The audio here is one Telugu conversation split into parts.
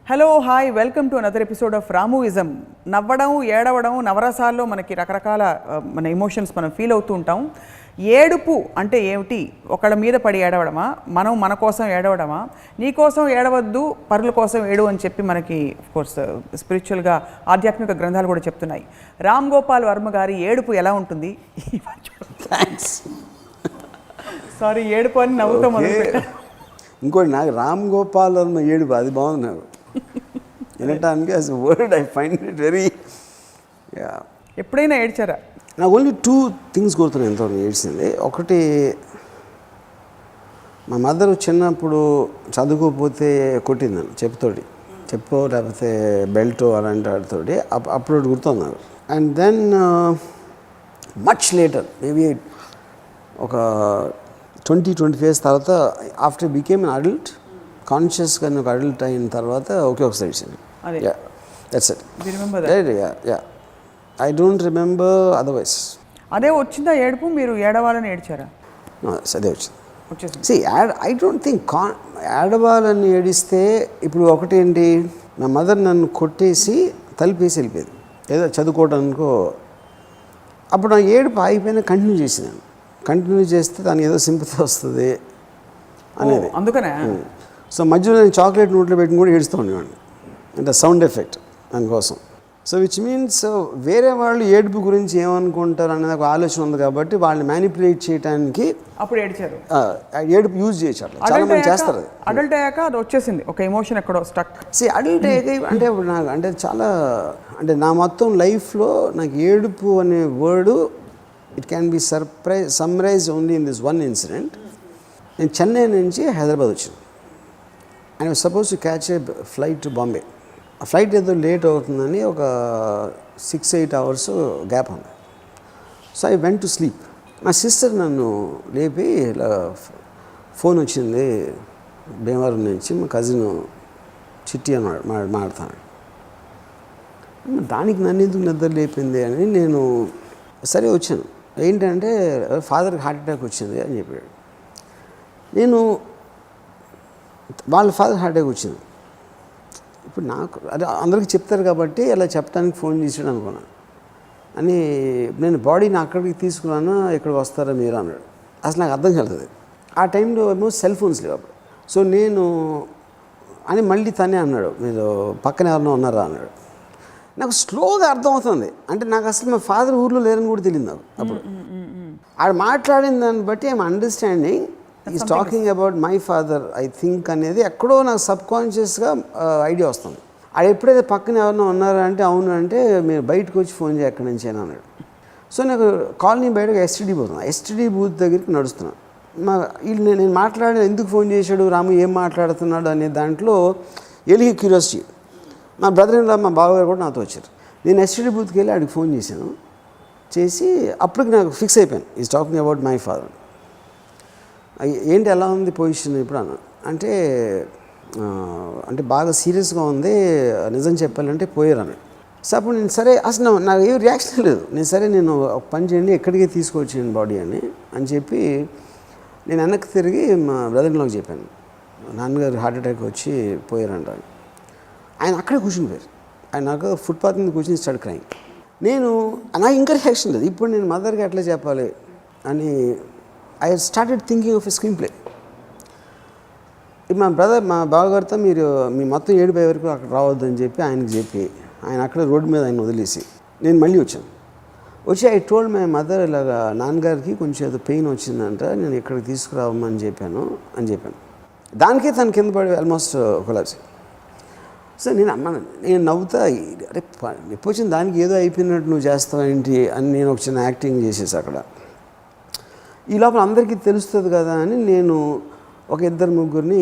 Hello hi welcome to another episode of రాముయిజం. నవ్వడం ఏడవడం నవరసాల్లో మనకి రకరకాల మన ఎమోషన్స్ మనం ఫీల్ అవుతూ ఉంటాం. ఏడుపు అంటే ఏమిటి? ఒకళ్ళ మీద పడి ఏడవడమా, మనం మన కోసం ఏడవడమా, నీ కోసం ఏడవద్దు పరుల కోసం ఏడు అని చెప్పి మనకి కోర్స్ స్పిరిచువల్గా ఆధ్యాత్మిక గ్రంథాలు కూడా చెప్తున్నాయి. రామ్ గోపాల్ వర్మ గారి ఏడుపు ఎలా ఉంటుంది? థ్యాంక్స్. సారీ, ఏడుపు అని నవ్వుతాం. ఇంకోటి నాకు రామ్ గోపాల్ వర్మ ఏడుపు అది బాగుంది. నాకు వినటానికి as a word I find it very. ఎప్పుడైనా ఏడ్చారా? నాకు ఓన్లీ 2 థింగ్స్ గుర్తున్నాయి ఎంతవరకు ఏడ్చింది. ఒకటి, మా మదర్ చిన్నప్పుడు చదువుకోకపోతే కొట్టింది నన్ను చెప్పో లేకపోతే బెల్టో అలాంటి వాటితోటి. అప్పుడు గుర్తుంది నాకు. And then much later, maybe ఒక 20-25 years తర్వాత, ఆఫ్టర్ బికేమ్ అన్ అడల్ట్, కాన్షియస్గా ఒక అడల్ట్ అయిన తర్వాత ఒకసారి ఇచ్చింది. That's it. I don't remember otherwise. అదే వచ్చిందా ఏడుపు? మీరు ఏడవాలని ఏడ్చారా? అదే వచ్చింది. ఐ డోంట్ థింక్ ఏడవాలని ఏడిస్తే, ఇప్పుడు ఒకటేంటి, నా మదర్ నన్ను కొట్టేసి తలిపేసి వెళ్ళిపోయేది ఏదో చదువుకోవడానికో. అప్పుడు నా ఏడుపు ఆగిపోయినా కంటిన్యూ చేస్తే దానికి ఏదో సింపతి వస్తుంది అనేది. అందుకనే సో మధ్యలో నేను చాక్లెట్ నోట్లో పెట్టుకుని కూడా ఏడుస్తూ ఉండేవాడిని, అంటే సౌండ్ ఎఫెక్ట్ దానికోసం. సో విచ్ మీన్స్ వేరే వాళ్ళు ఏడుపు గురించి ఏమనుకుంటారు అనేది ఒక ఆలోచన ఉంది కాబట్టి వాళ్ళని మ్యానిపులేట్ చేయడానికి అప్పుడు ఏడ్చారు. ఏడుపు యూజ్ చేయొచ్చు. అట్లా చాలా మంది చేస్తారు. అడల్ట్ అయ్యాక అది వచ్చేసింది, ఒక ఎమోషన్ ఎక్కడో స్టక్. అడల్ట్ అయ్యాక అంటే ఇప్పుడు నాకు అంటే చాలా, అంటే నా మొత్తం లైఫ్లో నాకు ఏడుపు అనే word, it can be summarised only in this one incident. నేను చెన్నై నుంచి హైదరాబాద్ వచ్చాను. And was supposed to catch a flight to Bombay. ఆ ఫ్లైట్ ఏదో లేట్ అవుతుందని ఒక 6-8 hours గ్యాప్ ఉంది. So I went to sleep. నా సిస్టర్ నన్ను లేపి, ఇలా ఫోన్ వచ్చింది భీమవరం నుంచి, మా కజిన్ చిట్టి అని మాట్లాడుతాను. దానికి నన్ను ఎందుకు నిద్ర లేపింది అని నేను సరే వచ్చాను. ఏంటంటే ఫాదర్కి హార్ట్ అటాక్ వచ్చింది అని చెప్పాడు. నేను వాళ్ళ ఫాదర్ హార్ట్ అటాక్ వచ్చింది. ఇప్పుడు నాకు అదే అందరికీ చెప్తారు కాబట్టి అలా చెప్పడానికి ఫోన్ చేసాడు అనుకున్నాను. అని నేను బాడీని అక్కడికి తీసుకున్నాను, ఇక్కడికి వస్తారా మీరు అన్నాడు. అసలు నాకు అర్థం కలుగుతుంది. ఆ టైంలో ఏమో సెల్ ఫోన్స్ లేవు అప్పుడు. సో నేను అని మళ్ళీ తనే అన్నాడు, మీరు పక్కన ఎవరైనా ఉన్నారా అన్నాడు. నాకు స్లోగా అర్థమవుతుంది. అంటే నాకు అసలు మా ఫాదర్ ఊర్లో లేరని కూడా తెలియదు నాకు అప్పుడు. ఆడ మాట్లాడిన దాన్ని బట్టి I'm understanding is talking about my father I think అనేది ఎక్కడో నాకు సబ్కాన్షియస్గా ఐడియా వస్తుంది. అది ఎప్పుడైతే పక్కన ఎవరైనా ఉన్నారా అంటే అవును అంటే, మీరు బయటకు వచ్చి ఫోన్ చేయ ఎక్కడి నుంచి అయినా అన్నాడు. సో నాకు కాలనీ బయటకు ఎస్టీడీ పోతున్నాను. ఎస్టీడీ బూత్ దగ్గరికి నడుస్తున్నాను. నేను మాట్లాడిన ఎందుకు ఫోన్ చేశాడు రాము, ఏం మాట్లాడుతున్నాడు అనే దాంట్లో ఎలిగి క్యూరియాసిటీ. మా బ్రదర్ ఇన్ లా, మా బావగారు కూడా నాతో వచ్చారు. నేను ఎస్టీడీ బూత్కి వెళ్ళి ఆడికి ఫోన్ చేసి అప్పటికి నాకు ఫిక్స్ అయిపోయాను, is talking about my father. ఏంటి ఎలా ఉంది పొజిషన్ ఇప్పుడు అన్న అంటే బాగా సీరియస్గా ఉంది, నిజం చెప్పాలంటే పోయారు అన్నాడు. సో అప్పుడు నేను సరే, అసలు నాకు ఏ రియాక్షన్ లేదు. నేను ఒక పని చేయండి, ఎక్కడికి తీసుకొచ్చాను బాడీ అని చెప్పి నేను వెనక్కి తిరిగి మా బ్రదర్ ఇన్ లాకి చెప్పాను, నాన్నగారు హార్ట్ అటాక్ వచ్చి పోయారంట. ఆయన అక్కడే కూర్చుని పోయారు. ఆయన నాకు ఫుట్పాత్ మీద కూర్చుని స్టార్ట్ క్రైమ్. నాకు ఇంకా రియాక్షన్ లేదు. ఇప్పుడు నేను మదర్కి ఎట్లా చెప్పాలి అని I started thinking of a screen play. మా బావగారితో మీరు మీ మొత్తం 7 వరకు అక్కడ రావద్దని చెప్పి ఆయనకి చెప్పి, ఆయన అక్కడ రోడ్డు మీద ఆయన వదిలేసి నేను మళ్ళీ వచ్చి ఐ టోల్డ్ మై మదర్, ఇలాగా నాన్నగారికి కొంచెం ఏదో పెయిన్ వచ్చిందంట, నేను ఇక్కడికి తీసుకురావమని చెప్పాను. దానికే తను కింద పడి ఆల్మోస్ట్ కొలాప్స్. సో నేను నవ్వుతా, అరే ఎప్పుడు వచ్చిన దానికి ఏదో అయిపోయినట్టు నువ్వు చేస్తావు ఏంటి అని నేను ఒక చిన్న యాక్టింగ్ చేసేసి అక్కడ. ఈ లోపల అందరికీ తెలుస్తుంది కదా అని నేను ఒక 2-3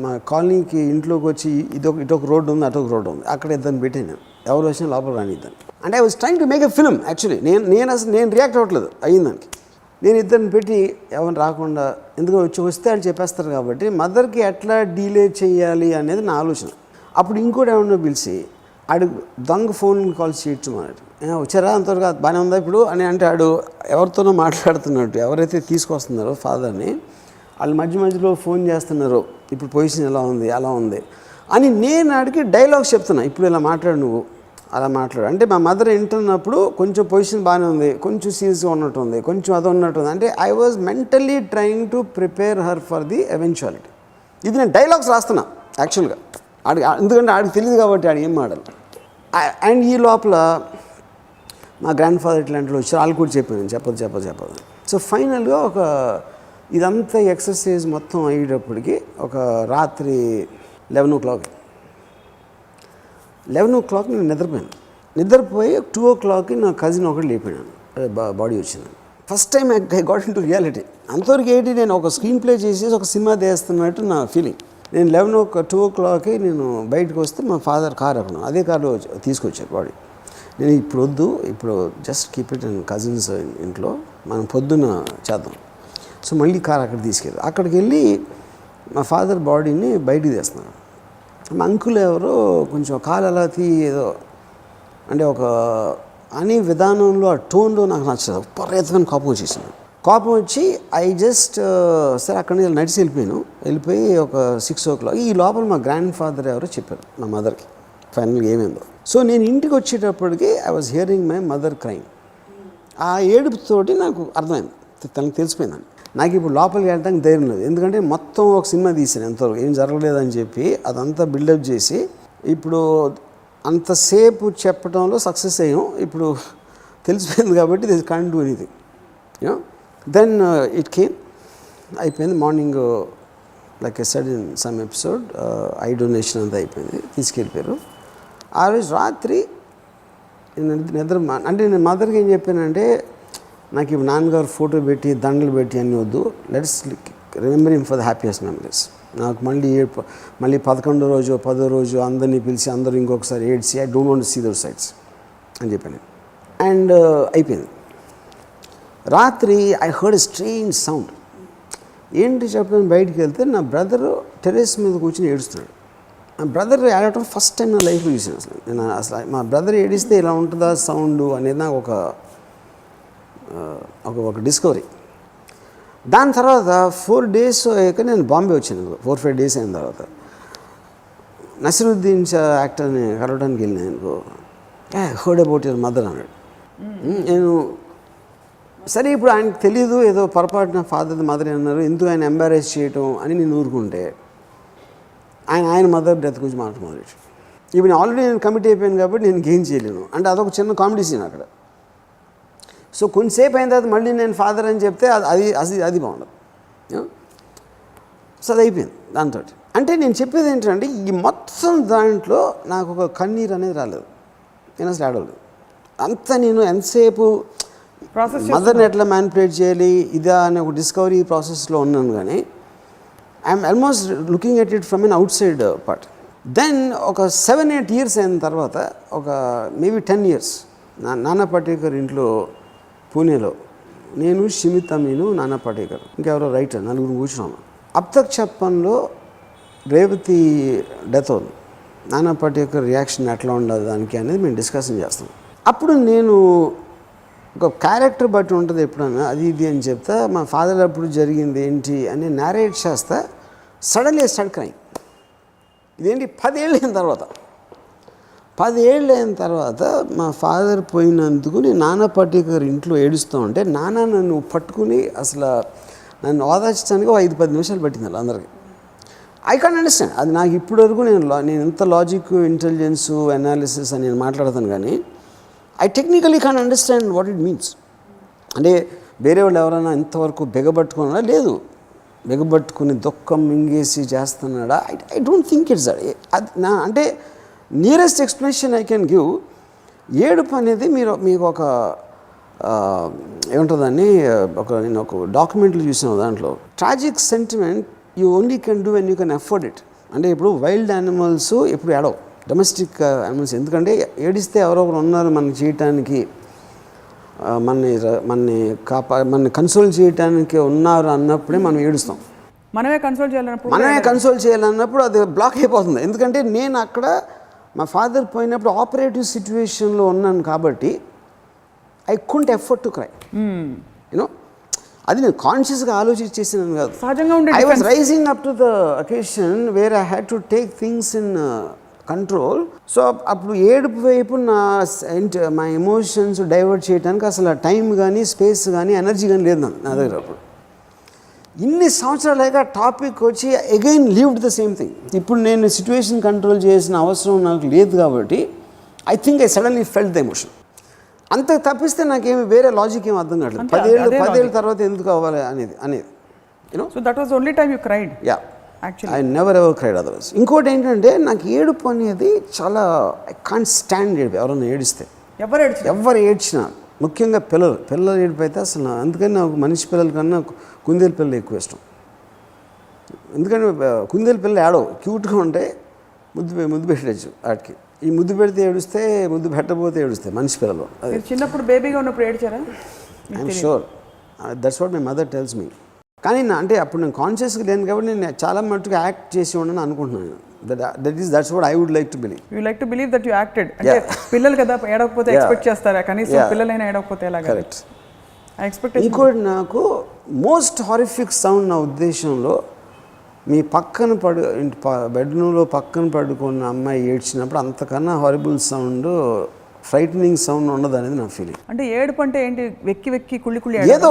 మా కాలనీకి ఇంట్లోకి వచ్చి, ఇటొక రోడ్డు ఉంది, అటొక రోడ్డు ఉంది, అక్కడ 2 పెట్టాను. ఎవరు వచ్చినా లోపల రానిద్దాను. అంటే I was trying to make a film. Actually నేను రియాక్ట్ అవ్వట్లేదు అయ్యిందానికి. నేను 2 పెట్టి ఎవరిని రాకుండా, ఎందుకంటే వస్తే వాళ్ళు చెప్పేస్తారు కాబట్టి మదర్కి ఎట్లా డీలే చేయాలి అనేది నా ఆలోచన. అప్పుడు ఇంకోటి ఏమన్నా పిలిచి ఆడు దొంగ ఫోన్ కాల్ చేయొచ్చు అన్నాడు. వచ్చారా అంతవరకు బాగానే ఉందా ఇప్పుడు అని అంటే, ఆడు ఎవరితోనో మాట్లాడుతున్నట్టు, ఎవరైతే తీసుకొస్తున్నారో ఫాదర్ని, వాళ్ళు మధ్యలో ఫోన్ చేస్తున్నారు, ఇప్పుడు పొజిషన్ ఎలా ఉంది అలా ఉంది, అని నేను ఆడికి డైలాగ్స్ చెప్తున్నా, ఇప్పుడు ఇలా మాట్లాడు నువ్వు, అలా మాట్లాడు. అంటే మా మదర్ వింటున్నప్పుడు కొంచెం పొజిషన్ బాగానే ఉంది, కొంచెం సీరియస్గా ఉన్నట్టు ఉంది, కొంచెం అది ఉన్నట్టు ఉంది. అంటే I was mentally trying to prepare her for the eventuality. ఇది నేను డైలాగ్స్ రాస్తున్నా యాక్చువల్గా ఆడికి, ఎందుకంటే ఆడికి తెలియదు కాబట్టి ఆడికి ఏం మాడాలి. అండ్ ఈ లోపల మా గ్రాండ్ ఫాదర్ ఇట్లాంటిలో వచ్చారు, వాళ్ళు కూడా చెప్పాను చెప్పదు. సో ఫైనల్గా ఒక ఇదంతా ఎక్సర్సైజ్ మొత్తం అయ్యేటప్పటికి ఒక రాత్రి 11 o'clock నేను నిద్రపోయి 2 o'clock నా కజిన్ ఒకటి లేపాను, బాడీ వచ్చింది. First time I got in to reality. అంతవరకు ఏంటి, నేను ఒక స్క్రీన్ ప్లే చేసేసి ఒక సినిమా తీస్తున్నట్టు నా ఫీలింగ్. నేను 2 o'clock నేను బయటకు వస్తే మా ఫాదర్ కార్ అక్కడ, అదే కార్లో తీసుకొచ్చారు బాడీ. నేను ఇప్పుడు వద్దు, ఇప్పుడు just keep it and cousins ఇంట్లో, మనం పొద్దున్న చేద్దాం. సో మళ్ళీ కార్ అక్కడ తీసుకెళ్ళి అక్కడికి వెళ్ళి మా ఫాదర్ బాడీని బయటికి తీస్తున్నారు. మా అంకుల్ ఎవరో కొంచెం కాలు అలా ఏదో అంటే ఒక అనే విధానంలో ఆ టోన్లో నాకు నచ్చదు, విపరీతమైన కోపం వచ్చి ఐ జస్ట్ సరే అక్కడి నుంచి నడిచి వెళ్ళిపోయి ఒక 6 o'clock ఈ లోపల మా గ్రాండ్ ఫాదర్ ఎవరో చెప్పారు మా మదర్కి ఫైనల్గా ఏమైందో. సో నేను ఇంటికి వచ్చేటప్పటికి I was hearing my mother crime. ఆ ఏడుపుతోటి నాకు అర్థమైంది, తనకు తెలిసిపోయిందండి. నాకు ఇప్పుడు లోపలికి వెళ్ళడానికి ధైర్యం లేదు, ఎందుకంటే మొత్తం ఒక సినిమా తీసాను, ఎంతవరకు ఏం జరగలేదని చెప్పి అదంతా బిల్డప్ చేసి ఇప్పుడు అంతసేపు చెప్పడంలో సక్సెస్ అయ్యాం. ఇప్పుడు తెలిసిపోయింది కాబట్టి this can't do anything. You know then it came, అయిపోయింది. Morning like I said in some episode I donation అంతా అయిపోయింది, తీసుకెళ్ళిపోయారు. ఆ రోజు రాత్రి నిద్ర అంటే నేను మదర్కి ఏం చెప్పానంటే, నాకు ఇప్పుడు నాన్నగారు ఫోటో పెట్టి దండలు పెట్టి అన్నీ వద్దు, let's remember him for the happiest memories. నాకు మళ్ళీ 11వ రోజు 10వ రోజు అందరినీ పిలిచి అందరూ ఇంకొకసారి ఏడ్చి I don't want to see those sides అని చెప్పాను. అండ్ అయిపోయింది. రాత్రి I heard a strange sound. ఏంటి చెప్పని బయటికి వెళ్తే నా బ్రదరు టెర్రస్ మీద కూర్చొని ఏడుస్తున్నాడు. మా బ్రదర్ ఏడవటం ఫస్ట్ టైం నా లైఫ్లో చూసాను. అసలు మా బ్రదర్ ఏడిస్తే ఇలా ఉంటుందా సౌండ్ అనేది నాకు ఒక డిస్కవరీ. దాని తర్వాత 4 days అయ్యాక నేను బాంబే వచ్చాను. 4-5 days అయిన తర్వాత నసిరుద్దీన్ యాక్టర్ని కలవడానికి వెళ్ళినాను. అనుకో హర్డ్ అబౌట్ యువర్ మదర్ అన్నాడు. నేను సరే ఇప్పుడు ఆయనకు తెలీదు, ఏదో పొరపాటున ఫాదర్ మదర్ అన్నారు, ఎందుకు ఆయన ఎంబారెస్ చేయటం అని నేను ఊరుకుంటే ఆయన మదర్ డెత్ గురించి మాట్లాడలేదు. ఇప్పుడు ఆల్రెడీ నేను కమిట్ అయిపోయాను కాబట్టి నేను గెయిన్ చేయలేను. అంటే అదొక చిన్న కామెడీ సీన్ అక్కడ. సో కొంచెంసేపు అయిన తర్వాత మళ్ళీ నేను ఫాదర్ అని చెప్తే అది బాగుండదు. సో అది అయిపోయింది దాంతో. అంటే నేను చెప్పేది ఏంటంటే ఈ మొత్తం దాంట్లో నాకు ఒక కన్నీరు అనేది రాలేదు, నేను అసలు ఆడలేదు. అంతా నేను ఎంతసేపు మదర్ని ఎట్లా మ్యానిపులేట్ చేయాలి ఇదా అనే ఒక డిస్కవరీ ప్రాసెస్లో ఉన్నాను. కానీ I'm almost looking at it from an outside part. Then ఒక 7-8 years అయిన తర్వాత, ఒక మేబీ 10 years, నానా పాటేకర్ ఇంట్లో పూణేలో నేను, షిమిత్ అమీను, నానా పాటేకర్, ఇంకెవరో రైటర్, నలుగురు కూర్చున్నాను. అబ్తక్ చెప్పన్లో రేవతి డెత్ అవుతుంది. నానా పాటేకర్ రియాక్షన్ ఎట్లా ఉండదు దానికి అనేది మేము డిస్కషన్ చేస్తాం. అప్పుడు నేను ఒక క్యారెక్టర్ బట్టి ఉంటుంది ఎప్పుడన్నా అది ఇది అని చెప్తా, మా ఫాదర్ అప్పుడు జరిగింది ఏంటి అని నారేట్ చేస్తా. Suddenly start crime. ఇదేంటి 10 ఏళ్ళు అయిన తర్వాత మా ఫాదర్ పోయినందుకు నేను నానా పాటేకర్ ఇంట్లో ఏడుస్తూ ఉంటే నాన్న నన్ను పట్టుకుని అసలు నన్ను ఓదార్చడానికి 5-10 నిమిషాలు పట్టింది అందరికీ. I can't understand. అది నాకు ఇప్పటి వరకు నేను ఎంత లాజిక్, ఇంటెలిజెన్సు, అనాలిసిస్ అని నేను మాట్లాడతాను, కానీ I technically can understand what it means. అంటే వేరే వాళ్ళు ఎవరైనా ఇంతవరకు బెగబట్టుకున్నాడా? లేదు. బెగబట్టుకుని దుఃఖం మింగేసి చేస్తున్నాడా? ఐ డోంట్ థింక్ ఇట్స్ అది నా అంటే nearest explanation I can give. ఏడుపు అనేది మీకు ఒక ఏముంటుందని నేను ఒక డాక్యుమెంట్లు చూసాను, దాంట్లో tragic sentiment you only can do when you can afford it. అంటే ఇప్పుడు వైల్డ్ యానిమల్స్ ఎప్పుడు ఏడవు, డొమెస్టిక్ యానిమల్స్, ఎందుకంటే ఏడిస్తే ఎవరో ఒకరు ఉన్నారు మనకి చేయటానికి, మనని కన్సోల్ చేయటానికి ఉన్నారు అన్నప్పుడే మనం ఏడుస్తాం. మనమే కన్సోల్ చేయాలన్నప్పుడు అది బ్లాక్ అయిపోతుంది. ఎందుకంటే నేను అక్కడ మా ఫాదర్ పోయినప్పుడు ఆపరేటివ్ సిచ్యువేషన్లో ఉన్నాను కాబట్టి I couldn't effort to cry. You know అది నేను కాన్షియస్గా ఆలోచించేసినాను కాదు. సహజంగా ఉండే I was rising up to the occasion where I had to take things in control. So అప్పుడు ఏడుపు వైపు మా ఎమోషన్స్ డైవర్ట్ చేయడానికి అసలు టైం కానీ స్పేస్ కానీ ఎనర్జీ కానీ లేదు నా దగ్గర. అప్పుడు ఇన్ని సంవత్సరాలుగా టాపిక్ వచ్చి అగైన్ లీవ్డ్ ద సేమ్ థింగ్. ఇప్పుడు నేను సిచ్యువేషన్ కంట్రోల్ చేసిన అవసరం నాకు లేదు కాబట్టి I think I suddenly felt the emotion. అంత తప్పిస్తే నాకేమి వేరే లాజిక్ ఏమి అర్థం కావట్లేదు. 10 ఏళ్ళ తర్వాత ఎందుకు అవ్వాలి అనేది you know. So that was only time you cried. Yeah, actually I never ever cried otherwise. ఇంకోటి ఏంటంటే నాకు ఏడుపు అనేది చాలా ఐ కాంట్ స్టాండ్ ఏడుపు. ఎవరైనా ఏడిస్తే ఎవరు ఏడ్చినా, ముఖ్యంగా పిల్లలు ఏడుపు అయితే అసలు, అందుకని నాకు మనిషి పిల్లల కన్నా కుందేలు పిల్లలు ఎక్కువ ఇష్టం. ఎందుకంటే కుందేలు పిల్లలు ఏడవు, క్యూట్గా ఉంటే ముద్దు పెట్టచ్చు వాటికి. ఈ ముద్దు పెడితే ఏడుస్తే, ముద్దు పెట్టకపోతే ఏడుస్తాయి మనిషి పిల్లలు. చిన్నప్పుడు బేబీగా ఉన్నప్పుడు ఏడ్చారా? I'm sure, that's what my mother tells me. కానీ అంటే అప్పుడు నేను కాన్షియస్గా లేను కాబట్టి నేను చాలా మట్టుకు యాక్ట్ చేసి ఉండని అనుకుంటున్నాను. That's what I would like to believe. You like to believe that you acted. అంటే పిల్లలు కదా ఏడవకపోతే ఎక్స్పెక్ట్ చేస్తారా? కనీసం పిల్లలైనా ఏడవకపోతే ఎలాగా? కరెక్ట్. ఆ ఎక్స్పెక్టేషన్. ఇంకోటి నాకు మోస్ట్ హారిఫిక్ సౌండ్ నా ఉద్దేశంలో, మీ పక్కన బెడ్రూమ్లో పక్కన పడుకున్న అమ్మాయి ఏడ్చినప్పుడు అంతకన్నా హారిబుల్ సౌండ్, ఫ్రైటనింగ్ సౌండ్ ఉండదు అనేది నా ఫీలింగ్. అంటే ఏడుపు అంటే ఏంటి? వెక్కి కుళ్ళి ఏదో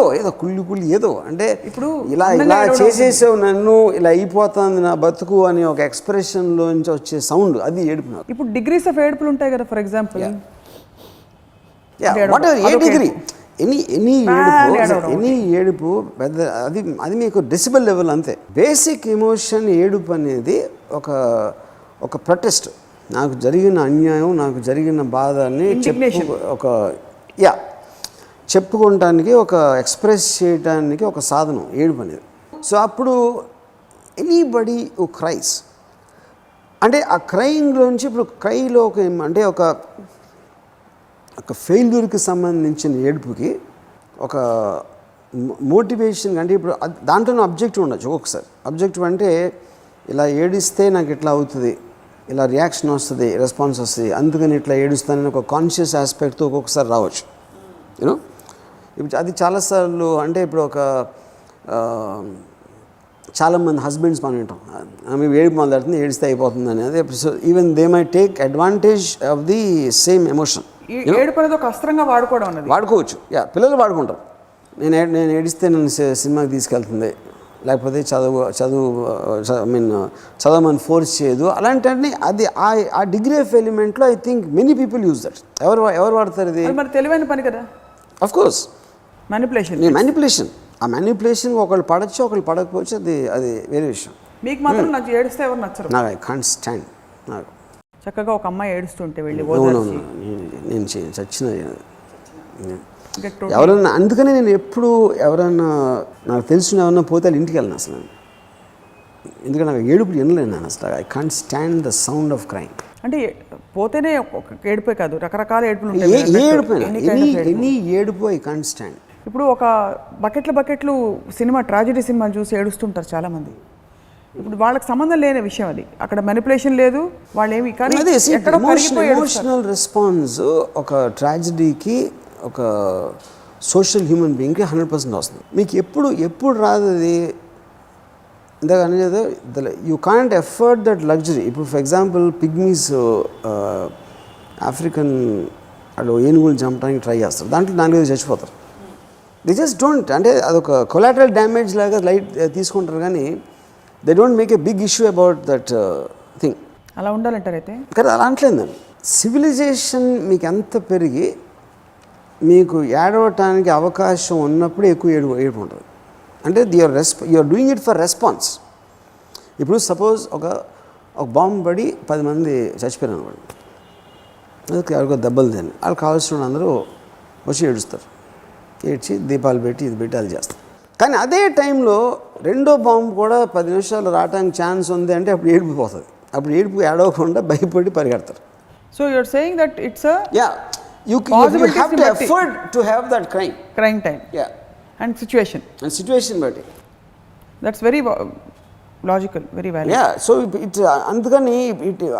కుళ్ళి ఏదో అంటే ఇప్పుడు ఇలా చేసేసావు నన్ను, ఇలా అయిపోతుంది నా బతుకు అని ఒక ఎక్స్ప్రెషన్లోంచి వచ్చే సౌండ్, అది ఏడుపు నాకు. ఇప్పుడు డిగ్రీస్ ఆఫ్ ఏడుపులు ఉంటాయి కదా. For example A degree, any ఏడుపు పెద్ద, అది మీకు డెసిబల్ లెవెల్ అంతే. బేసిక్ ఎమోషన్ ఏడుపు అనేది ఒక ప్రొటెస్ట్. నాకు జరిగిన అన్యాయం, నాకు జరిగిన బాధని చెప్పుకోవటానికి, ఒక ఎక్స్ప్రెస్ చేయడానికి ఒక సాధనం ఏడుపు అనేది. సో అప్పుడు ఎనీబడి హూ క్రైస్, అంటే ఆ క్రైయింగ్లోంచి ఇప్పుడు క్రైలో అంటే ఒక ఫెయిల్యూర్కి సంబంధించిన ఏడుపుకి ఒక మోటివేషన్. అంటే ఇప్పుడు దాంట్లోనే అబ్జెక్టివ్ ఉండొచ్చు. ఒక్కొక్కసారి అబ్జెక్టివ్ అంటే ఇలా ఏడిస్తే నాకు ఇట్లా అవుతుంది, ఇలా రియాక్షన్ వస్తుంది, రెస్పాన్స్ వస్తుంది, అందుకని ఇట్లా ఏడుస్తానని ఒక కాన్షియస్ ఆస్పెక్ట్తో ఒక్కొక్కసారి రావచ్చు యూనో. ఇప్పుడు అది చాలాసార్లు అంటే ఇప్పుడు చాలామంది హస్బెండ్స్ మనం వింటాం, ఆమె ఏడుపు మొదలెడుతుంది, ఏడిస్తే అయిపోతుంది అనేది. So even they my take advantage of the same emotion. ఏడుపు అనేది ఒక అస్త్రంగా వాడుకోవచ్చు. పిల్లలు వాడుకుంటారు. నేను ఏడిస్తే నన్ను సినిమాకి తీసుకెళ్తుంది, లేకపోతే చదవమని ఫోర్స్ చేయదు, అలాంటి అది ఆ డిగ్రీ ఆఫ్ ఎలిమెంట్లో I think many people use that. ఎవరు వాడతారు ఇది? మరి తెలివైన పని కదా. Of course manipulation. ఆ మ్యానిపులేషన్ ఒకళ్ళు పడచ్చు, ఒకళ్ళు పడకపోవచ్చు, అది వేరే విషయం. మీకు మాత్రం నాకు ఏడిస్తే ఎవరు నచ్చరు. నాకు ఐ కాంట్ స్టాండ్. నాకు చక్కగా ఒక అమ్మాయి ఏడుస్తుంటే వెళ్ళి నేను చచ్చిన ఎవరన్నా. అందుకని నేను ఎప్పుడు ఎవరన్నా నాకు తెలిసిన ఎవరన్నా పోతే ఇంటికి వెళ్ళను అసలు. ఎందుకంటే నాకు ఏడుపు వినలేను నేను అసలు. I can't stand the sound of crime. అంటే పోతేనే ఏడుపే కాదు, రకరకాల ఏడుపులు ఉంటాయి. ఎనీ ఏడుపు ఐ కాంట్ స్టాండ్. ఇప్పుడు ఒక బకెట్లు సినిమా, ట్రాజెడీ సినిమాలు చూసి ఏడుస్తుంటారు చాలామంది. ఇప్పుడు వాళ్ళకి సంబంధం లేని విషయం అది. అక్కడ మ్యానిపులేషన్ లేదు, వాళ్ళు ఏమి. కానీ ఎమోషనల్ రెస్పాన్స్ ఒక ట్రాజెడీకి, ఒక సోషల్ హ్యూమన్ బీయింగ్కి 100% వస్తుంది. మీకు ఎప్పుడు రాదు అది. ఇందాక అనేది you can't afford that luxury. ఇప్పుడు ఫర్ ఎగ్జాంపుల్ పిగ్మీస్ ఆఫ్రికన్ వాళ్ళు ఏనుగులు చంపడానికి ట్రై చేస్తారు, దాంట్లో 4 చచ్చిపోతారు. దే జస్ట్ డోంట్, అంటే అదొక కొలాటరల్ డ్యామేజ్ లాగా లైట్ తీసుకుంటారు, కానీ they don't make a big issue about that thing. అలా ఉండాలంటారు అయితే. కానీ అలా అంటలేదండి. సివిలైజేషన్ మీకు ఎంత పెరిగి మీకు ఏడవటానికి అవకాశం ఉన్నప్పుడు ఎక్కువ ఏడుపు ఉంటుంది. అంటే you're doing it for response. ఇప్పుడు సపోజ్ ఒక బాంబు పడి 10 మంది చచ్చిపోయారు అనుకోండి, అది ఎవరికో దెబ్బలు తిని వాళ్ళు కావాల్సిన అందరూ వచ్చి ఏడుస్తారు, ఏడ్చి దీపాలు పెట్టి ఇది పెట్టి అది చేస్తారు. కానీ అదే టైంలో రెండో బాంబు కూడా 10 నిమిషాలు రావడానికి ఛాన్స్ ఉంది అంటే అప్పుడు ఏడుపు పోతుంది. అప్పుడు ఏడుపు ఏడవకుండా భయపడి పరిగెడతారు. So you're saying that it's you have to afford to have that crying time and situation బట్టి. That's very logical, very valid. So అందుకని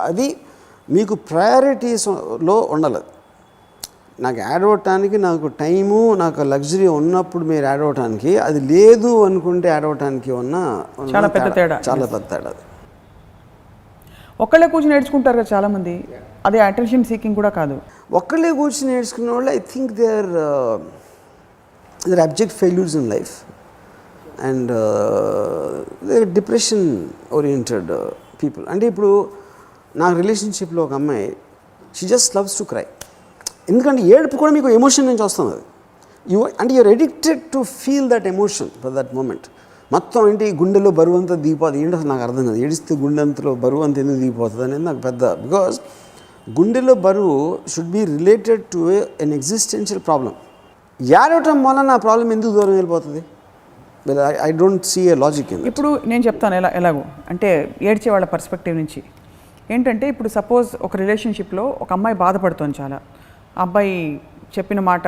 అది మీకు ప్రయారిటీస్లో ఉండాలి. నాకు యాడ్ అవ్వటానికి నాకు టైము నాకు లగ్జరీ ఉన్నప్పుడు మీరు యాడ్ అవ్వటానికి, అది లేదు అనుకుంటే యాడ్ అవ్వటానికి చాలా పెద్ద తేడా. చాలా పెద్ద తేడా. ఒక్కళ్ళే కూర్చొని నేర్చుకుంటారు కదా చాలామంది, అదే అటెన్షన్ సీకింగ్ కూడా కాదు. ఒక్కళ్ళే కూర్చొని నేర్చుకునే వాళ్ళు I think they are object failures in life and they depression oriented people. అంటే ఇప్పుడు నా రిలేషన్షిప్లో ఒక అమ్మాయి, she just loves to cry. ఎందుకంటే ఏడుపు కూడా మీకు ఎమోషన్ నుంచి వస్తుంది. అది అంటే you're addicted to feel that emotion for that moment. మొత్తం ఏంటి గుండెలో బరువు అంతా దిగిపోతుంది. ఏంటో నాకు అర్థం కాదు, ఏడిస్తే గుండె అంతలో బరువు అంత ఎందుకు దిగిపోతుంది అనేది నాకు పెద్ద. బికాజ్ గుండెలో బరువు should be related to an existential problem. ఏడవటం వల్ల ఆ ప్రాబ్లం ఎందుకు దూరం వెళ్ళిపోతుంది? I don't see a logic in. ఇప్పుడు నేను చెప్తాను ఎలాగో అంటే ఏడ్చే వాళ్ళ పర్స్పెక్టివ్ నుంచి ఏంటంటే, ఇప్పుడు సపోజ్ ఒక రిలేషన్షిప్లో ఒక అమ్మాయి బాధపడుతుంది చాలా, అబ్బాయి చెప్పిన మాట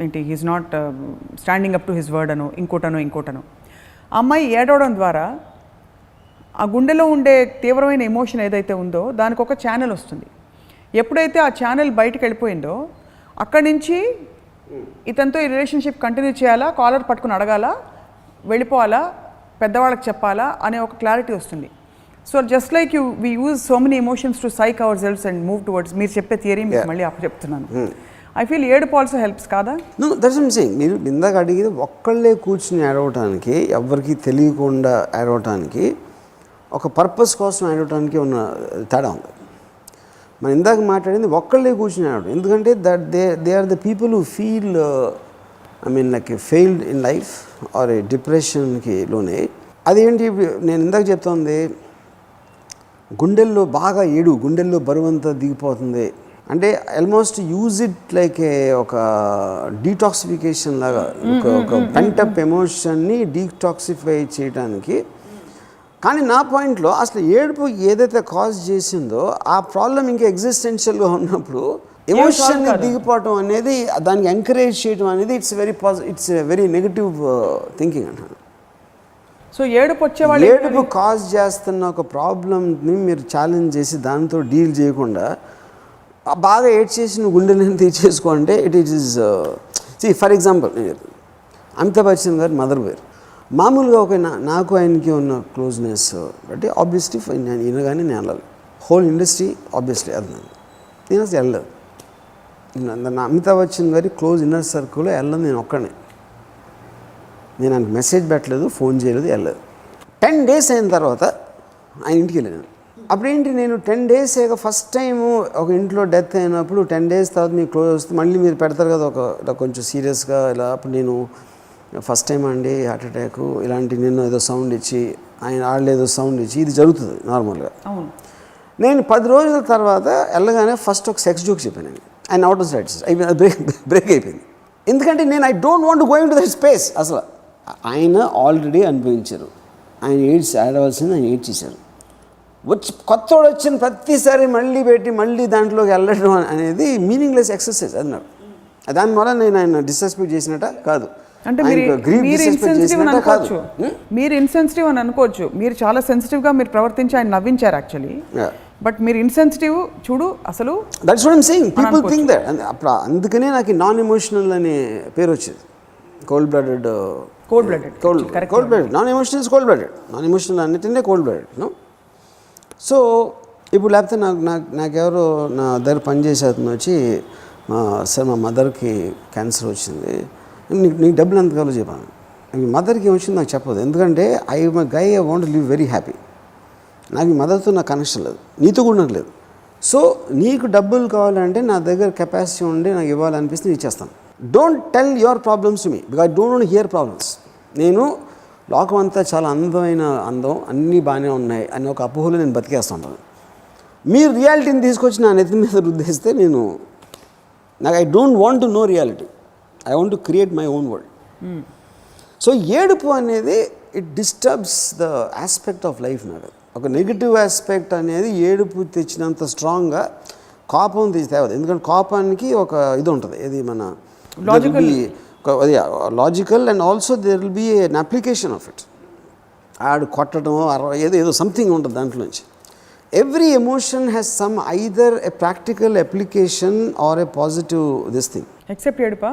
ఏంటి, he's not standing up to his word అనో ఇంకోటనో అమ్మాయి ఏడవడం ద్వారా ఆ గుండెలో ఉండే తీవ్రమైన ఎమోషన్ ఏదైతే ఉందో దానికి ఒక ఛానల్ వస్తుంది. ఎప్పుడైతే ఆ ఛానల్ బయటకు వెళ్ళిపోయిందో అక్కడి నుంచి ఇతనితో ఈ రిలేషన్షిప్ కంటిన్యూ చేయాలా, కాలర్ పట్టుకుని అడగాలా, వెళ్ళిపోవాలా, పెద్దవాళ్ళకి చెప్పాలా అనే ఒక క్లారిటీ వస్తుంది. So just like we use so many emotions to psych ourselves and move towards. మీరు చెప్పే థియరీ మీకు మళ్ళీ చెప్తున్నాను. ఐ ఫీల్ ఏడుపు ఆల్సో హెల్ప్స్ కాదా? No, that's what I'm saying. మీరు ఇందాక అడిగేది ఒక్కళ్ళే కూర్చుని ఏడవటానికి, ఎవరికి తెలియకుండా ఏడవటానికి, ఒక పర్పస్ కోసం ఏడవటానికి ఉన్న తేడా ఉంది. మనం ఇందాక మాట్లాడింది ఒక్కళ్ళే కూర్చుని ఏడవడం. ఎందుకంటే that they are the people who feel like failed in life are a డిప్రెషన్కి లోనే. అదేంటి నేను ఇందాక చెప్తోంది, గుండెల్లో బాగా గుండెల్లో బరువంతా దిగిపోతుంది అంటే ఆల్మోస్ట్ యూజ్ ఇట్ లైక్ ఒక డీటాక్సిఫికేషన్ లాగా, ఒక పెంటప్ ఎమోషన్ని డీటాక్సిఫై చేయడానికి. కానీ నా పాయింట్లో అసలు ఏడుపు ఏదైతే కాజ్ చేసిందో ఆ ప్రాబ్లం ఇంకా ఎగ్జిస్టెన్షియల్గా ఉన్నప్పుడు ఎమోషన్ దిగిపోవటం అనేది, దానికి ఎంకరేజ్ చేయడం అనేది ఇట్స్ వెరీ నెగటివ్ థింకింగ్ అంటారు. సో ఏడుపు కాజ్ చేస్తున్న ఒక ప్రాబ్లమ్ని మీరు ఛాలెంజ్ చేసి దాంతో డీల్ చేయకుండా బాగా ఏడ్ చేసి నువ్వు గుండెని తీర్చేసుకోంటే it is for example Amitabh Bachchan garu mother వేరు. మామూలుగా ఒక నాకు ఆయనకి ఉన్న క్లోజ్నెస్ బట్టి ఆబ్వియస్లీ నేను వినగానే నేను వెళ్ళాలి. హోల్ ఇండస్ట్రీ ఆబ్వియస్లీ అది నేను అసలు వెళ్ళలేదు. అమితాబ్ బచ్చన్ గారి క్లోజ్ ఇన్నర్ సర్కిల్లో వెళ్ళదు నేను ఒక్కనే. నేను ఆయనకు మెసేజ్ పెట్టలేదు, ఫోన్ చేయలేదు, వెళ్ళలేదు. 10 days అయిన తర్వాత ఆయన ఇంటికి వెళ్ళాను. అప్పుడేంటి, నేను 10 days ఫస్ట్ టైము ఒక ఇంట్లో డెత్ అయినప్పుడు 10 days తర్వాత మీకు క్లోజ్ వస్తే మళ్ళీ మీరు పెడతారు కదా ఒక కొంచెం సీరియస్గా ఇలా. అప్పుడు నేను ఫస్ట్ టైం అండి హార్ట్ అటాక్ ఇలాంటి, నేను ఏదో సౌండ్ ఇచ్చి ఆయన వాళ్ళు ఏదో సౌండ్ ఇచ్చి ఇది జరుగుతుంది నార్మల్గా. నేను 10 రోజుల తర్వాత వెళ్ళగానే ఫస్ట్ ఒక సెక్స్ జోక్ చెప్పాను. ఆయన అవుట్ ఆఫ్ సైట్స్ బ్రేక్ అయిపోయింది. ఎందుకంటే నేను I don't want go in to that space. అసలు ఆయన ఆల్రెడీ అనుభవించారు, ఆయన ఏడ్స్ ఆడవలసింది ఆయన ఏడ్చేశారు. కొత్తోడు వచ్చిన ప్రతిసారి మళ్ళీ పెట్టి మళ్ళీ దాంట్లోకి వెళ్ళడం అనేది మీనింగ్లెస్ ఎక్సర్సైజ్ అన్నాడు. దానివల్ల నేను ఆయన డిస్రెస్పెక్ట్ చేసినట్ట కాదు, అంటే మీరు ఇన్సెన్సిటివ్ అని అనుకోవచ్చు. మీరు చాలా సెన్సిటివ్గా మీరు ప్రవర్తించి ఆయన నవ్వించారు యాక్చువల్లీ. బట్ మీరు ఇన్సెన్సిటివ్ చూడు అసలు. That's what I'm saying. People think that. అప్పుడు అందుకనే నాకు నాన్ ఎమోషనల్ అనే పేరు వచ్చేది. Cold blooded non emotional cold blooded. Non emotional అన్నిటినే కోల్డ్ బ్లడెడ్. నో. సో ఇప్పుడు లేకపోతే నాకెవరో నా దగ్గర పనిచేసే అతను వచ్చి, సార్ మా మదర్కి క్యాన్సర్ వచ్చింది, నీకు డబ్బులు ఎంత కావాలో చెప్పాను. మీ మదర్కి ఏమొచ్చింది నాకు చెప్పదు. ఎందుకంటే I want live very happy. నాకు మీ మదర్తో నాకు కనెక్షన్ లేదు, నీతో కూడా నాకు లేదు. సో నీకు డబ్బులు కావాలంటే నా దగ్గర కెపాసిటీ ఉండి నాకు ఇవ్వాలనిపిస్తే నేను ఇచ్చేస్తాను. Don't tell your problems to me because I don't want hear problems. నేను లోకం అంతా చాలా అందం అన్నీ బాగానే ఉన్నాయి అని ఒక అపోహలో నేను బతికేస్తుంటాను. మీరు రియాలిటీని తీసుకొచ్చి నా నెత్తి మీద రుద్దేస్తే నాకు I don't want to know reality. I want to create my own world. So ఏడుపు అనేది it disturbs the aspect of life. నాకు ఒక నెగిటివ్ ఆస్పెక్ట్ అనేది ఏడుపు తెచ్చినంత స్ట్రాంగ్గా కోపం తేవదు. ఎందుకంటే కోపానికి ఒక ఇది ఉంటుంది, ఇది మన logical and also there will be an application of it. ఆడు కొట్టడం ఏదో సంథింగ్ ఉంటుంది దాంట్లో నుంచి. Every emotion has some either a practical application or a positive this thing. Except ఏడుపా?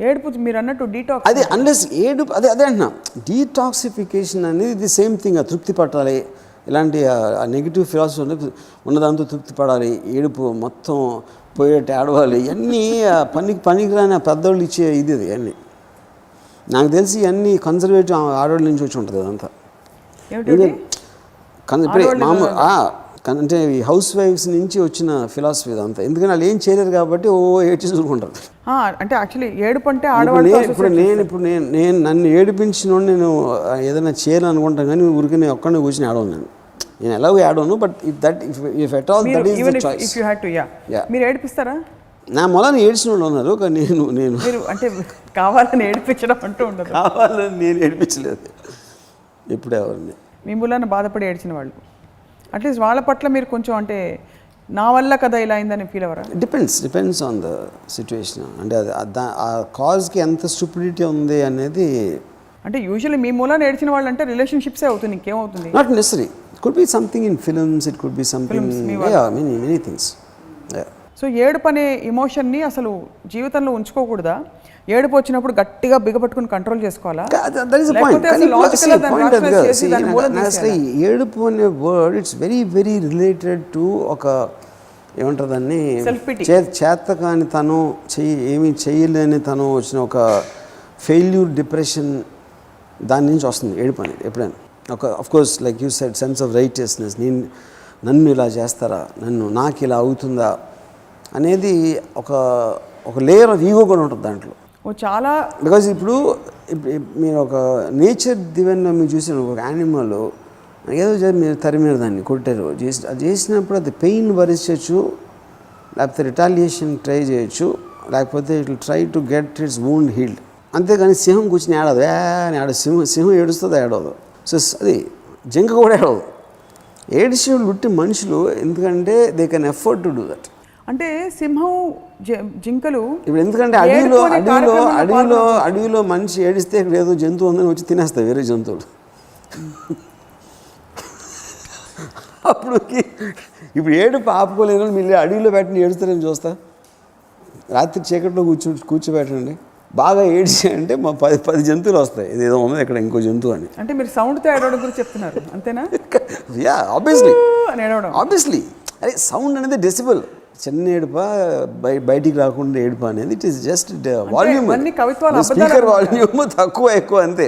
ఏడుపు మీరు అన్నట్టు డీటాక్స్. అదే అన్లెస్ ఏడుపు అదే అంటున్నా. డీటాక్సిఫికేషన్ అనేది ది సేమ్ థింగ్. తృప్తి పట్టాలి, ఇలాంటి నెగిటివ్ ఫిలాసఫీ ఉన్నదాంతో తృప్తి పడాలి, ఏడుపు మొత్తం పోయేట్టు ఏడవాలి, ఇవన్నీ పనికిరాని పెద్దోళ్ళు ఇచ్చే ఇది అన్నీ. నాకు తెలిసి ఇవన్నీ కన్సర్వేటివ్ ఆడవాళ్ళ నుంచి వచ్చి ఉంటుంది అదంతా. మామూలు అంటే ఈ హౌస్ వైఫ్స్ నుంచి వచ్చిన ఫిలాసఫీ ఇదంతా. ఎందుకంటే వాళ్ళు ఏం చేయలేరు కాబట్టి ఏడ్చి చూసుకుంటారు. అంటే యాక్చువల్లీ ఏడుపు అంటే ఆడవాళ్ళు. ఇప్పుడు నేను నన్ను ఏడిపించిన నేను ఏదైనా చేయాలనుకుంటాను, కానీ ఊరికి నేను ఒక్కడిని కూర్చొని ఆడను. నేను ఎలాగో ఆడను, but if at all that is the choice. మీరు ఏడిపిస్తారా? నా మొదలు ఏడ్చిన వాళ్ళు ఉన్నారు, కానీ నేను అంటే కావాలని ఏడిపించడం అంటూ ఉండదు. కావాలని నేను ఏడిపించలేదు ఎప్పుడు ఎవరిని. మీ మూలాన బాధపడి ఏడ్చిన వాళ్ళు అట్లీస్ట్ వాళ్ళ పట్ల మీరు కొంచెం అంటే నా వల్ల కదా ఇలా అయిందని ఫీల్ అవ్వరా? Depends on the situation. అంటే ఆ కాజ్కి ఎంత స్టూపిడిటీ ఉంది అనేది. అంటే యూజువల్లీ మీ మూలాన ఏడ్చిన వాళ్ళు అంటే రిలేషన్షిప్సే అవుతుంది, ఇంకేమవుతుంది? Not necessary. It could be something in films, it could be something, many things. So ఏడుపు అనే ఎమోషన్ని అసలు జీవితంలో ఉంచుకోకూడదా? ఏడుపు వచ్చినప్పుడు గట్టిగా బిగపట్టుకుని కంట్రోల్ చేసుకోవాలా? ఏడుపు అనే word it's very very related to ఒక ఏమంటారు దాన్ని, చేతకాని తను ఏమీ చేయలేని తను వచ్చిన ఒక ఫెయిల్యూర్, డిప్రెషన్, దాని నుంచి వస్తుంది ఏడుపు అనేది ఎప్పుడైనా. ఒక of course like you said sense of righteousness, నన్ను ఇలా చేస్తారా, నాకు ఇలా అవుతుందా అనేది ఒక లేయర్ ఆఫ్ ఈగో కూడా ఉంటుంది దాంట్లో చాలా. బికాజ్ ఇప్పుడు మీరు ఒక నేచర్ దివెన్లో మీరు చూసిన ఒక యానిమల్ ఏదో మీరు తరిమీరు దాన్ని కొట్టారు అది చేసినప్పుడు అది పెయిన్ భరించవచ్చు, లేకపోతే రిటాలియేషన్ ట్రై చేయొచ్చు, లేకపోతే it will try to get it's wound healed. అంతేగాని సింహం కూర్చొని ఏడదు, సింహం ఏడుస్తుంది, ఏడవదు. సో అది జింక కూడా ఏడవదు. ఏడిసి లుట్టి మనుషులు, ఎందుకంటే they can effort to do that. అంటే సింహం, జింకలు ఇప్పుడు ఎందుకంటే అడవిలో మనిషి ఏడిస్తే ఇక్కడ ఏదో జంతువు ఉందని వచ్చి తినేస్తాయి వేరే జంతువులు. ఇప్పుడు ఏడుపు ఆపుకోలేని మీరు అడవిలో పెట్టిన ఏడుస్తారని చూస్తా. రాత్రి చీకట్లో కూర్చోబెట్టండి, బాగా ఏడ్చి అంటే మా 10 జంతువులు వస్తాయి, ఇదేదో ఉన్నది ఇక్కడ ఇంకో జంతువు అని. అంటే మీరు సౌండ్తో ఏడవడం గురించి చెప్తున్నారు అంతేనా? Yeah, obviously. అదే సౌండ్ అనేది డెసిబుల్. చిన్న ఏడుప, బయటికి రాకుండా ఏడుప అనేది it is just volume. Speaker volume తక్కువ ఎక్కువ అంతే.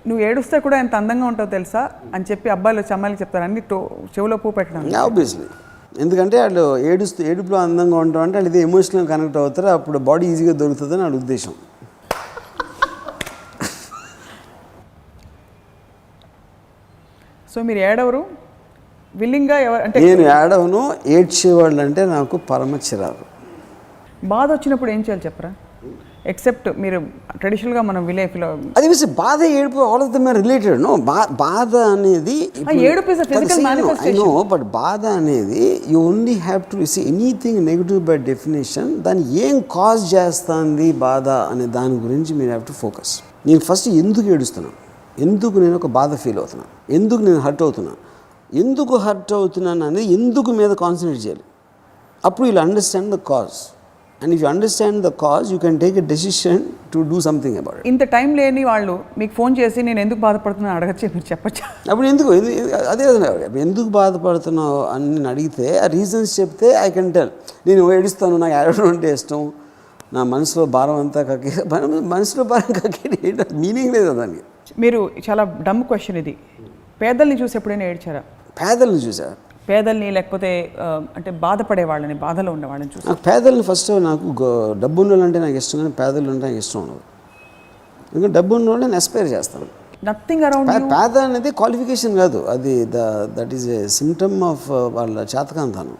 నువ్వు ఏడుస్తే కూడా ఎంత అందంగా ఉంటావు తెలుసా అని చెప్పి అబ్బాయిలు వచ్చి అమ్మాయిలు చెప్తారు, అన్ని చెవులో పూ పెట్టడం. ఆబ్వియస్లీ, ఎందుకంటే వాళ్ళు ఏడుపులో అందంగా ఉంటాం అంటే వాళ్ళు ఇది ఎమోషనల్ కనెక్ట్ అవుతారు, అప్పుడు బాడీ ఈజీగా దొరుకుతుందని వాళ్ళ ఉద్దేశం. సో మీరు ఏడవరు విల్లింగ్గా అంటే? నేను ఏడవను, ఏడ్చేవాళ్ళు అంటే నాకు పరమ చిరాకు. బాధ వచ్చినప్పుడు ఏం చేయాలి చెప్పరా? ఎక్సెప్ట్ మీరు ట్రెడిషనల్గా మనం విలేజ్లో అది వేసి బాధ, ఏడుపు all of them are related. No, బాధ అనేది ఏడుపు is a physical manifestation. No, but బాధ అనేది you only have to see anything negative by definition. దాన్ని ఏం కాజ్ చేస్తుంది బాధ అనే దాని గురించి మీరు హ్యావ్ టు ఫోకస్. నేను ఫస్ట్ ఎందుకు ఏడుస్తున్నాను, ఎందుకు నేను ఒక బాధ ఫీల్ అవుతున్నాను, ఎందుకు నేను హర్ట్ అవుతున్నాను, ఎందుకు హర్ట్ అవుతున్నాను అనేది ఎందుకు మీద కాన్సన్ట్రేట్ చేయాలి. అప్పుడు you'll understand the cause. And if you understand the cause, you can take a decision to do something about it. ఇంత టైం లేని వాళ్ళు మీకు ఫోన్ చేసి నేను ఎందుకు బాధపడుతున్నాను అడగచ్చు, మీరు చెప్పచ్చా? అప్పుడు అదే ఎందుకు బాధపడుతున్నావు అని నేను అడిగితే ఆ రీజన్స్ చెప్తే ఐ కెన్ టెల్. నేను ఏడుస్తాను, నాకు ఏడవడం అంటే ఇష్టం, నా మనసులో భారం అంతా మనసులో భారం కక్కేది ఏంటంటే మీనింగ్ లేదు దానికి. మీరు చాలా డమ్ క్వశ్చన్ ఇది. పేదల్ని చూసి ఎప్పుడైనా ఏడ్చారా? పేదల్ని చూసా? పేదల్ని లేకపోతే అంటే బాధపడే వాళ్ళని, బాధలో ఉన్న వాళ్ళని చూసి? నాకు పేదల్ని ఫస్ట్ నాకు డబ్బు ఉన్న వాళ్ళంటే నాకు ఇష్టం, కానీ పేదలు అంటే నాకు ఇష్టం ఉండదు. ఎందుకంటే డబ్బు ఉన్న వాళ్ళు నేను ఎస్పైర్ చేస్తాను. Nothing around. పేద అనేది క్వాలిఫికేషన్ కాదు, అది that is a symptom of వాళ్ళ చేతకాంతనం.